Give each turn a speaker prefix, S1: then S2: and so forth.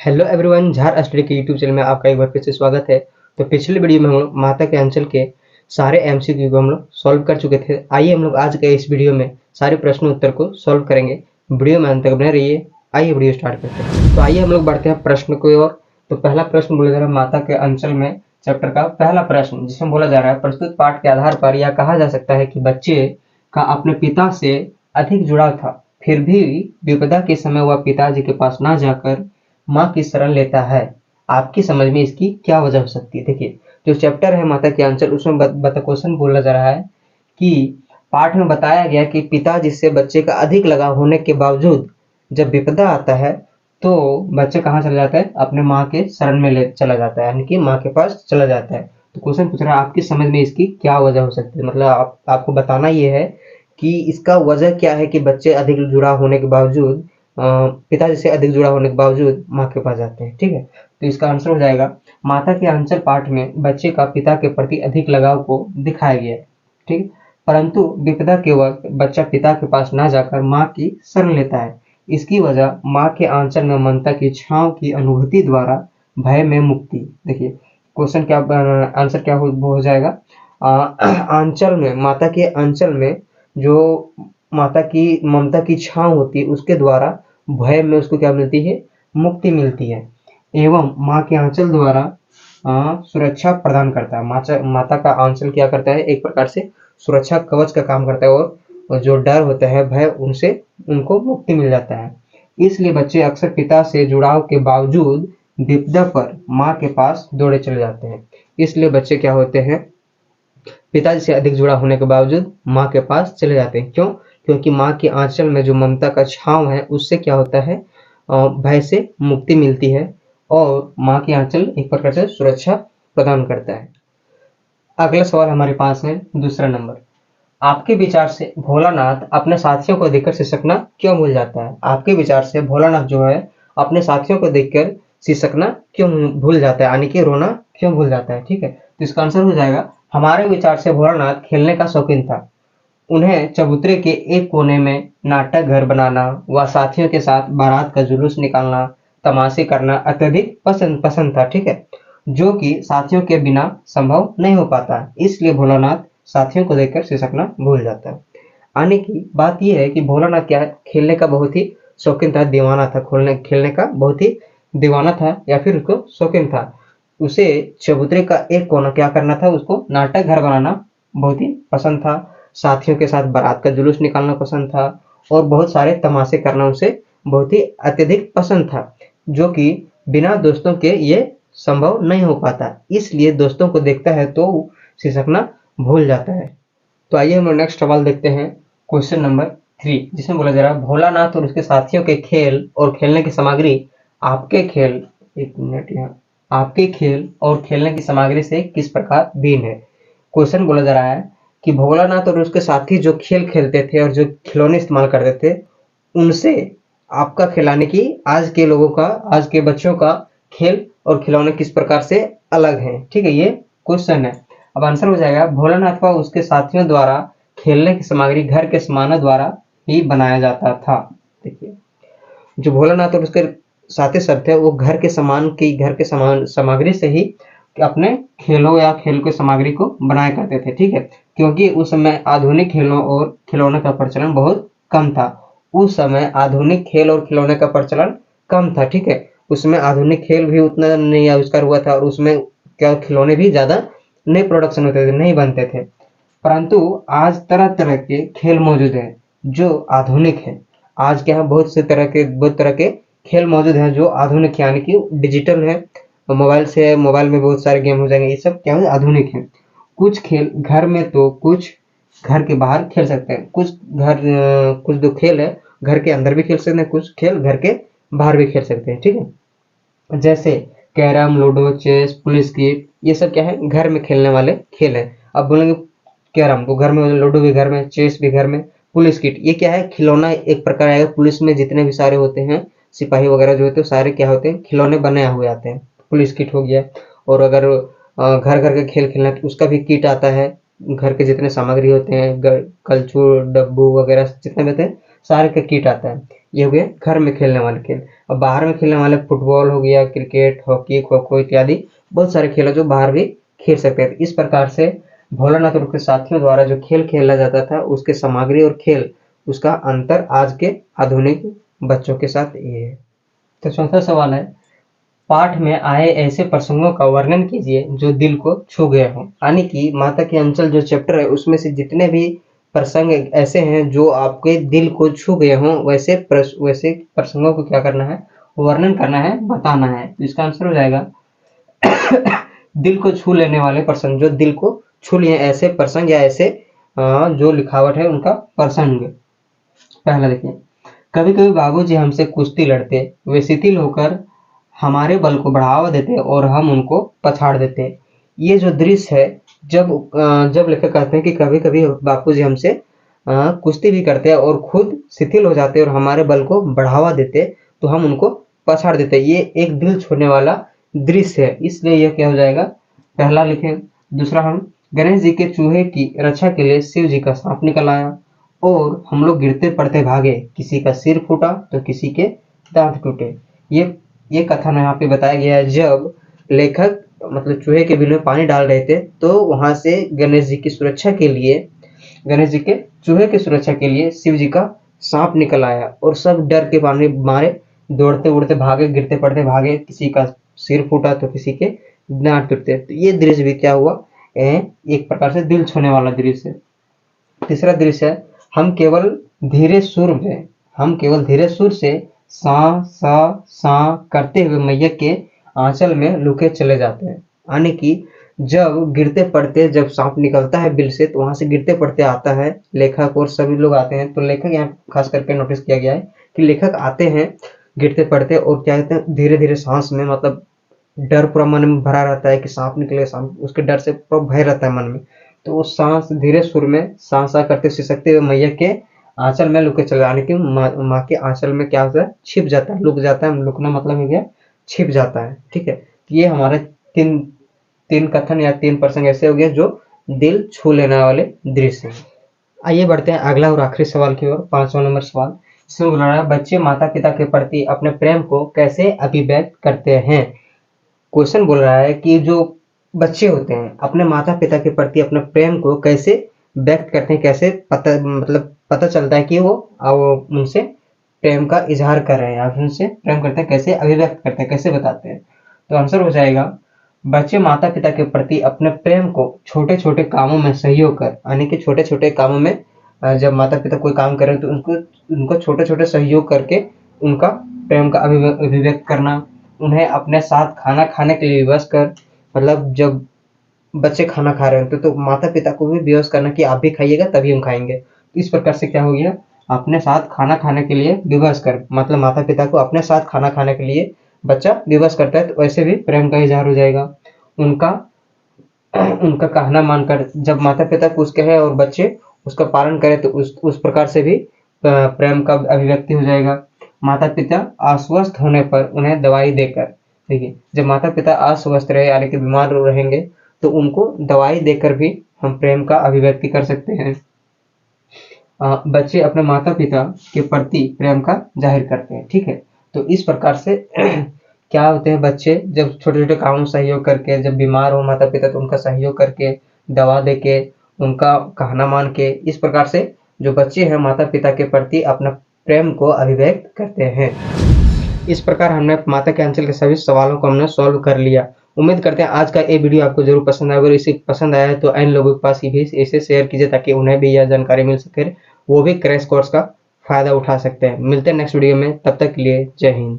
S1: Hello everyone, झार study के YouTube channel में आपका एक बार फिर से स्वागत है। तो पिछले वीडियो में हम लोग माता के अंचल के सारे एमसीक्यू को हम लोग सॉल्व कर चुके थे। आइए हम लोग आज के इस वीडियो में सारे प्रश्न उत्तर को सॉल्व करेंगे। वीडियो में अंत तक बने रहिए। आइए वीडियो स्टार्ट करते हैं। तो आइए हम लोग बढ़ते हैं प्रश्न की ओर। तो पहला प्रश्न बोला जा रहा है माता के अंचल में चैप्टर का पहला प्रश्न, जिसमें बोला जा रहा है प्रस्तुत पाठ के आधार पर यह कहा जा सकता है कि बच्चे का अपने पिता से अधिक जुड़ाव था, फिर भी विपदा के समय वह पिताजी के पास ना जाकर माँ की शरण लेता है। आपकी समझ में इसकी क्या वजह हो सकती है? देखिए, जो चैप्टर है माता के अंचल, उसमें क्वेश्चन बोला जा रहा है कि पाठ में बताया गया कि पिताजी से बच्चे का अधिक लगाव होने के बावजूद जब विपदा आता है तो बच्चा कहाँ चला जाता है? अपने माँ के शरण में ले चला जाता है, यानी कि माँ के पास चला जाता है। तो क्वेश्चन पूछ रहा है आपकी समझ में इसकी क्या वजह हो सकती है? मतलब आपको बताना ये है कि इसका वजह क्या है कि बच्चे अधिक जुड़ा होने के बावजूद पिताजी से अधिक जुड़ा होने के बावजूद माँ के पास जाते हैं। ठीक है, तो इसका आंसर हो जाएगा माता के अंचल पाठ में बच्चे का पिता के प्रति अधिक लगाव को दिखाया गया है। ठीक है, परंतु विपदा के वक्त बच्चा पिता के पास ना जाकर माँ की शरण लेता है। इसकी वजह माँ के आंचल में ममता की छांव की अनुभूति द्वारा भय में मुक्ति। देखिए क्वेश्चन क्या, आंसर क्या हो जाएगा? आंचल में, माता के अंचल में जो माता की ममता की छांव होती है उसके द्वारा भय में उसको क्या मिलती है? मुक्ति मिलती है, एवं माँ के आंचल द्वारा सुरक्षा प्रदान करता है। माता का आंचल क्या करता है? एक प्रकार से सुरक्षा कवच का काम करता है, और जो डर होता है, भय, उनसे उनको मुक्ति मिल जाता है। इसलिए बच्चे अक्सर पिता से जुड़ाव के बावजूद विपदा पर माँ के पास दौड़े चले जाते हैं। इसलिए बच्चे क्या होते हैं? पिताजी से अधिक जुड़ा होने के बावजूद माँ के पास चले जाते हैं। क्यों? क्योंकि माँ के आंचल में जो ममता का छांव है उससे क्या होता है? भय से मुक्ति मिलती है, और माँ के आंचल एक प्रकार से सुरक्षा प्रदान करता है। अगला सवाल हमारे पास है दूसरा नंबर। आपके विचार से भोलानाथ अपने साथियों को देखकर सिसकना क्यों भूल जाता है? आपके विचार से भोलानाथ जो है अपने साथियों को देखकर सिसकना क्यों भूल जाता है, यानी कि रोना क्यों भूल जाता है? ठीक है, तो इसका आंसर हो जाएगा हमारे विचार से भोलानाथ खेलने का शौकीन था। उन्हें चबूतरे के एक कोने में नाटक घर बनाना व साथियों के साथ बारात का जुलूस निकालना, तमाशे करना अत्यधिक पसंद था। ठीक है, जो कि साथियों के बिना संभव नहीं हो पाता। इसलिए भोलानाथ साथियों को देखकर सिसकना भूल जाता है। आने की बात यह है कि भोलानाथ क्या है? खेलने का बहुत ही शौकीन था, दीवाना था। खेलने का बहुत ही दीवाना था, या फिर उसको शौकीन था। उसे चबूतरे का एक कोना क्या करना था? उसको नाटक घर बनाना बहुत ही पसंद था, साथियों के साथ बारात का जुलूस निकालना पसंद था, और बहुत सारे तमाशे करना उसे बहुत ही अत्यधिक पसंद था, जो कि बिना दोस्तों के ये संभव नहीं हो पाता। इसलिए दोस्तों को देखता है तो सिसकना भूल जाता है। तो आइए हम लोग नेक्स्ट सवाल देखते हैं, क्वेश्चन नंबर 3, जिसमें बोला जा रहा है भोलानाथ और उसके साथियों के खेल और खेलने की सामग्री आपके खेल, एक मिनट यहाँ, आपके खेल और खेलने की सामग्री से किस प्रकार भिन्न है? क्वेश्चन बोला जा रहा है कि भोलानाथ और उसके साथी जो खेल खेलते थे और जो खिलौने इस्तेमाल करते थे, उनसे आपका खिलाने की आज के लोगों का, आज के बच्चों का खेल और खिलौने किस प्रकार से अलग हैं? ठीक है, ये क्वेश्चन है। अब आंसर हो जाएगा भोलानाथ व उसके साथियों द्वारा खेलने की सामग्री घर के सामानों द्वारा ही बनाया जाता था। देखिए, जो भोलानाथ और उसके साथी सब थे वो घर के सामान सामग्री से ही अपने खेलों या खेल के सामग्री को बनाया करते थे। ठीक है, क्योंकि उस समय आधुनिक खेलों और खिलौनों का प्रचलन बहुत कम था। उस समय आधुनिक खेल और खिलौने का प्रचलन कम था। ठीक है, उसमें आधुनिक खेल भी उतना नहीं आविष्कार हुआ था, और उसमें क्या खिलौने भी ज्यादा नए प्रोडक्शन होते थे, नहीं बनते थे। परंतु आज तरह तरह के खेल मौजूद हैं जो आधुनिक है। आज के यहाँ बहुत तरह के खेल मौजूद हैं जो आधुनिक, यानी कि डिजिटल है। मोबाइल में बहुत सारे गेम हो जाएंगे। ये सब क्या है? आधुनिक है। कुछ खेल घर में तो कुछ घर के बाहर खेल सकते हैं। कुछ जो खेल है घर के अंदर भी खेल सकते हैं, कुछ खेल घर के बाहर भी खेल सकते हैं। ठीक है, जैसे कैरम, लूडो, चेस, पुलिस की, ये सब क्या है? घर में खेलने वाले खेल है। अब बोलेंगे कैरम तो घर में, लूडो भी घर में, चेस भी घर में, पुलिस किट ये क्या है? खिलौना एक प्रकार आएगा। पुलिस में जितने भी सारे होते हैं सिपाही वगैरह जो होते हैं, सारे क्या होते हैं? खिलौने बने हुए आते हैं। पुलिस किट हो गया। और अगर घर घर का खेल खेलना है तो उसका भी किट आता है। घर के जितने सामग्री होते हैं, कलछुल, डब्बू वगैरह जितने भी होते हैं, सारे का किट आता है। ये हो गए घर में खेलने वाले खेल। अब बाहर में खेलने वाले फुटबॉल हो गया, क्रिकेट, हॉकी, खो खो इत्यादि बहुत सारे खेल है जो बाहर भी खेल सकते हैं। इस प्रकार से भोलानाथ और उसके साथियों द्वारा जो खेल खेला जाता था उसके सामग्री और खेल उसका अंतर आज के आधुनिक बच्चों के साथ ये है। तो चौथा सवाल है, पाठ में आए ऐसे प्रसंगों का वर्णन कीजिए जो दिल को छू गए हों। यानी कि माता के अंचल जो चैप्टर है उसमें से जितने भी प्रसंग ऐसे हैं जो आपके दिल को छू गए हों, वैसे प्रसंगों को क्या करना है, वर्णन करना है, बताना है। तो इसका आंसर हो जाएगा दिल को छू लेने वाले प्रसंग, जो दिल को छू लिए ऐसे प्रसंग या ऐसे जो लिखावट है उनका प्रसंग। पहला देखिए, कभी कभी बाबूजी हमसे कुश्ती लड़ते, वे शिथिल होकर हमारे बल को बढ़ावा देते और हम उनको पछाड़ देते। ये जो दृश्य है, जब लेखक कहते हैं कि कभी कभी बापूजी हमसे कुश्ती भी करते हैं और खुद शिथिल हो जाते और हमारे बल को बढ़ावा देते तो हम उनको पछाड़ देते, ये एक दिल छूने वाला दृश्य है, इसलिए यह क्या हो जाएगा, पहला लिखें। दूसरा, हम गणेश जी के चूहे की रक्षा के लिए शिव जी का सांप निकल आया और हम लोग गिरते पड़ते भागे, किसी का सिर फूटा तो किसी के दांत टूटे। ये कथन यहाँ पे बताया गया है जब लेखक मतलब चूहे के बिल में पानी डाल रहे थे तो वहां से गणेश जी की सुरक्षा के लिए, गणेश जी के चूहे की सुरक्षा के लिए शिव जी का सांप निकल आया और सब डर के मारे दौड़ते उड़ते भागे, गिरते पड़ते भागे, किसी का सिर फूटा तो किसी के दांत टूटते। तो ये दृश्य भी क्या हुआ, एक प्रकार से दिल छूने वाला दृश्य है। तीसरा दृश्य है, हम केवल धीरे सुर से सा सा सा करते हुए मैया के आंचल में लुके चले जाते हैं। यानी कि जब गिरते पड़ते, जब सांप निकलता है बिल से तो वहां से गिरते पड़ते आता है लेखक और सभी लोग आते हैं। तो लेखक यहाँ खास करके नोटिस किया गया है कि लेखक आते हैं गिरते पड़ते और क्या कहते हैं, धीरे धीरे सांस में, मतलब डर पूरा मन में भरा रहता है कि सांप निकले, सांप, उसके डर से पूरा भय रहता है मन में। तो वो सांस धीरे सुर में सांसा करते सिसकते हुए मैया के आंचल में लुके चले, यानी कि माँ के आंचल में क्या होता है, छिप जाता है, लुक जाता है। लुकना मतलब हो गया छिप जाता है, ठीक है। ये हमारे तीन कथन या तीन प्रसंग ऐसे हो गए जो दिल छू लेने वाले दृश्य हैं। आइए बढ़ते हैं अगला और आखिरी सवाल की ओर। 5वां नंबर सवाल, इसमें बोल रहा है, बच्चे माता पिता के प्रति अपने प्रेम को कैसे अभिव्यक्त करते हैं। क्वेश्चन बोल रहा है कि जो बच्चे होते हैं अपने माता पिता के प्रति अपने प्रेम को कैसे व्यक्त करते हैं, कैसे पता चलता है कि वो उनसे प्रेम का इजहार कर रहे हैं या उनसे प्रेम करते हैं, कैसे अभिव्यक्त करते हैं, कैसे बताते हैं। तो आंसर हो जाएगा, बच्चे माता पिता के प्रति अपने प्रेम को छोटे छोटे कामों में सहयोग कर, यानी कि छोटे छोटे कामों में जब माता पिता कोई काम करें तो उनको छोटे छोटे सहयोग करके उनका प्रेम का अभिव्यक्त करना। उन्हें अपने साथ खाना खाने के लिए विवश कर, मतलब जब बच्चे खाना खा रहे होते तो माता पिता को भी विवश करना कि आप भी खाइएगा तभी हम खाएंगे। तो इस प्रकार से क्या हो गया, अपने साथ खाना खाने के लिए विवश कर, मतलब माता पिता को अपने साथ खाना खाने के लिए बच्चा विवश करता है तो वैसे भी प्रेम का इजहार हो जाएगा। उनका कहना मानकर, जब माता पिता कुछ कहे और बच्चे उसका पालन करें तो उस प्रकार से भी प्रेम का अभिव्यक्ति हो जाएगा। माता पिता अस्वस्थ होने पर उन्हें दवाई देकर, देखिए जब माता पिता अस्वस्थ रहे यानी कि बीमार रहेंगे तो उनको दवाई देकर भी हम प्रेम का अभिव्यक्ति कर सकते हैं। बच्चे अपने माता पिता के प्रति प्रेम का जाहिर करते हैं, ठीक है। तो इस प्रकार से क्या होते हैं, बच्चे जब छोटे छोटे कामों में सहयोग करके, जब बीमार हो माता पिता तो उनका सहयोग करके, दवा देके, उनका कहना मान के, इस प्रकार से जो बच्चे हैं माता पिता के प्रति अपना प्रेम को अभिव्यक्त करते हैं। इस प्रकार हमने माता के अंचल के सभी सवालों को हमने सॉल्व कर लिया। उम्मीद करते हैं आज का ये वीडियो आपको जरूर पसंद आएगा। अगर इसे पसंद आया है तो अन्य लोगों के पास भी इसे शेयर कीजिए ताकि उन्हें भी यह जानकारी मिल सके, वो भी क्रैश कोर्स का फायदा उठा सकते हैं। मिलते हैं नेक्स्ट वीडियो में, तब तक के लिए जय हिंद।